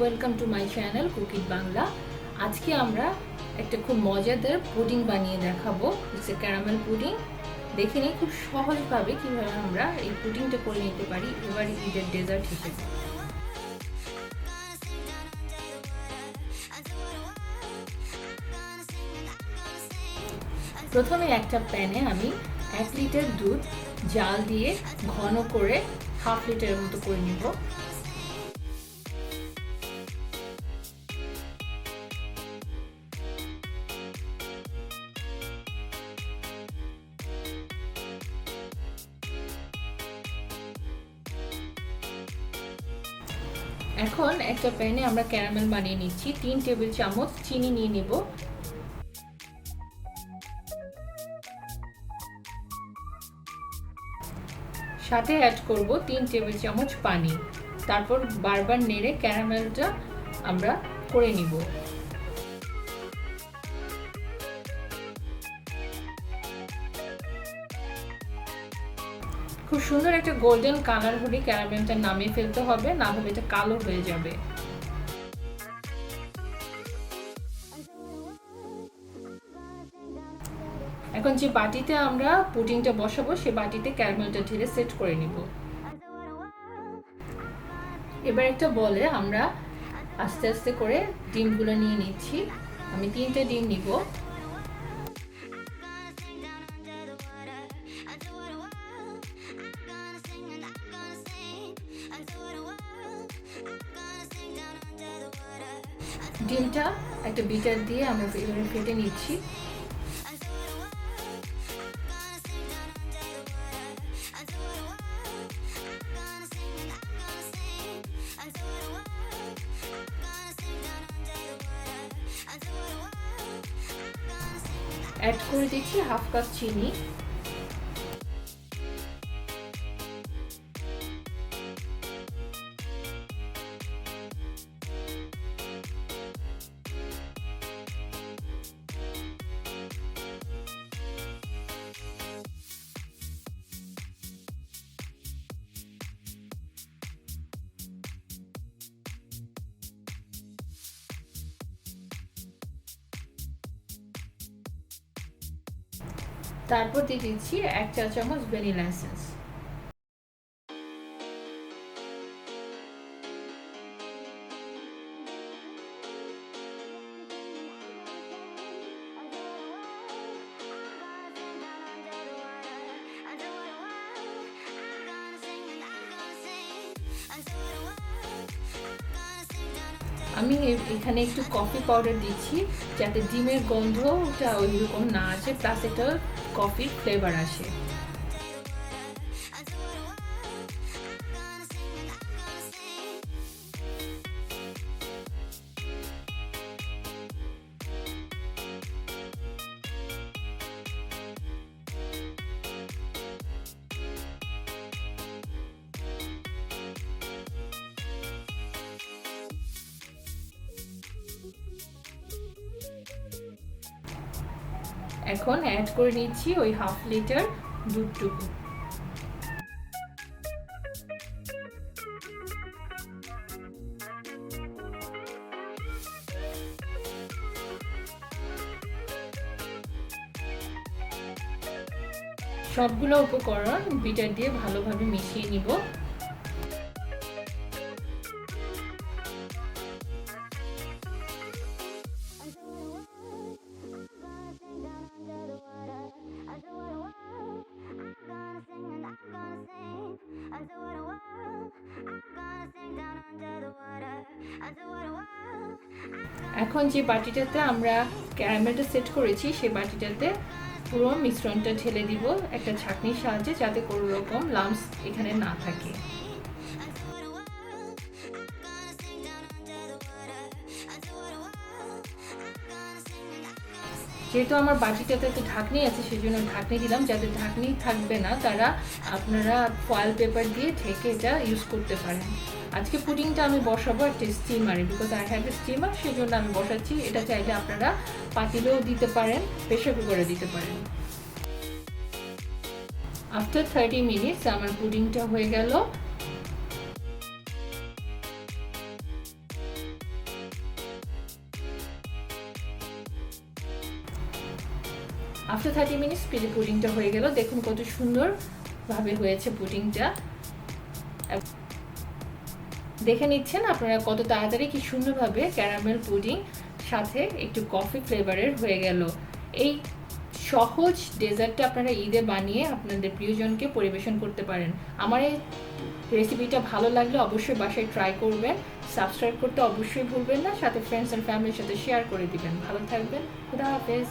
Welcome to my channel cooking Bangla. আজকে আমরা একটা খুব মজাদার পুডিং বানিয়ে দেখাবো। It's a caramel pudding. দেখে নিই খুব সহজভাবে কিভাবে আমরা এই পুডিংটা করে নিতে পারি এবার ঈদের ডেজার্ট হিসেবে। প্রথমে একটা প্যানে আমি 1 লিটার দুধ জাল দিয়ে ঘন করে হাফ লিটারের মতো করে নিব। এখন একটা প্যানে আমরা ক্যারামেল বানিয়ে নিচ্ছি। 3 টেবিল চামচ চিনি নিয়ে নিব। সাথে অ্যাড করব 3 টেবিল চামচ পানি। তারপর বারবার নেড়ে ক্যারামেলটা আমরা করে নিব। খুব সুন্দর একটা গোল্ডেন কালার হলে ক্যারামেলটা নামিয়ে ফেলতে হবে, না হলে এটা কালো হয়ে যাবে। এখন যে বাটিতে আমরা পুডিংটা বসাবো সে বাটিতে ক্যারামেলটা ঢেলে সেট করে নিব। এবার একটা বলে আমরা আস্তে আস্তে করে ডিমগুলো নিয়ে নিচ্ছি। আমি 3টে ডিম নিব। ডিমটা একটা বিটার দিয়ে আমরা ফেটে নিচ্ছি। অ্যাড করে দিচ্ছি হাফ কাপ চিনি। তারপর দিয়ে দিচ্ছি 1 চা চামচ ভ্যানিলা এসেন্স। আমি এখানে একটু কফি পাউডার দিচ্ছি যাতে ডিমের গন্ধটা ওইরকম না আসে, প্লাস একটা কফির ফ্লেভার আসে। এখন অ্যাড করে নিচ্ছি ওই হাফ লিটার দুধটুকু। সবগুলো উপকরণ বিটার দিয়ে ভালোভাবে মিশিয়ে নিব। এখন যে বাটিটাতে আমরা ক্যারামেলটা সেট করেছি সেই বাটিটাতে পুরো মিশ্রণটা ঢেলে দিব একটা ছাঁকনির সাহায্যে, যাতে কোনো রকম লাম্পস এখানে না থাকে। যেহেতু আমার বাটিটাতে একটা ঢাকনি আছে সেজন্য ঢাকনি দিলাম, যাতে ঢাকনি থাকবে না তারা আপনারা ফয়েল পেপার দিয়ে ঢেকে এটা ইউজ করতে পারেন। আজকে পুডিংটা আমি বসাবো একটা স্টিমারে, because I have a steamer, সেজন্য আমি বসাচ্ছি। এটা চাইলে আপনারা পাতিলেও দিতে পারেন, প্রেসার কুকারে দিতে পারেন। আফটার 30 মিনিটস আমার পুডিংটা হয়ে গেল। আফটার 30 মিনিটস পুডিংটা হয়ে গেল। দেখুন কত সুন্দরভাবে হয়েছে পুডিংটা। দেখে নিচ্ছেন আপনারা কত তাড়াতাড়ি কি সুন্দরভাবে ক্যারামেল পুডিং সাথে একটু কফি ফ্লেভারের হয়ে গেল। এই সহজ ডেজার্টটা আপনারা ঈদে বানিয়ে আপনাদের প্রিয়জনকে পরিবেশন করতে পারেন। আমার এই রেসিপিটা ভালো লাগলে অবশ্যই বাসায় ট্রাই করবেন। সাবস্ক্রাইব করতে অবশ্যই ভুলবেন না, সাথে ফ্রেন্ডস অ্যান্ড ফ্যামিলির সাথে শেয়ার করে দিবেন। ভালো থাকবেন, খুদা হাফেজ।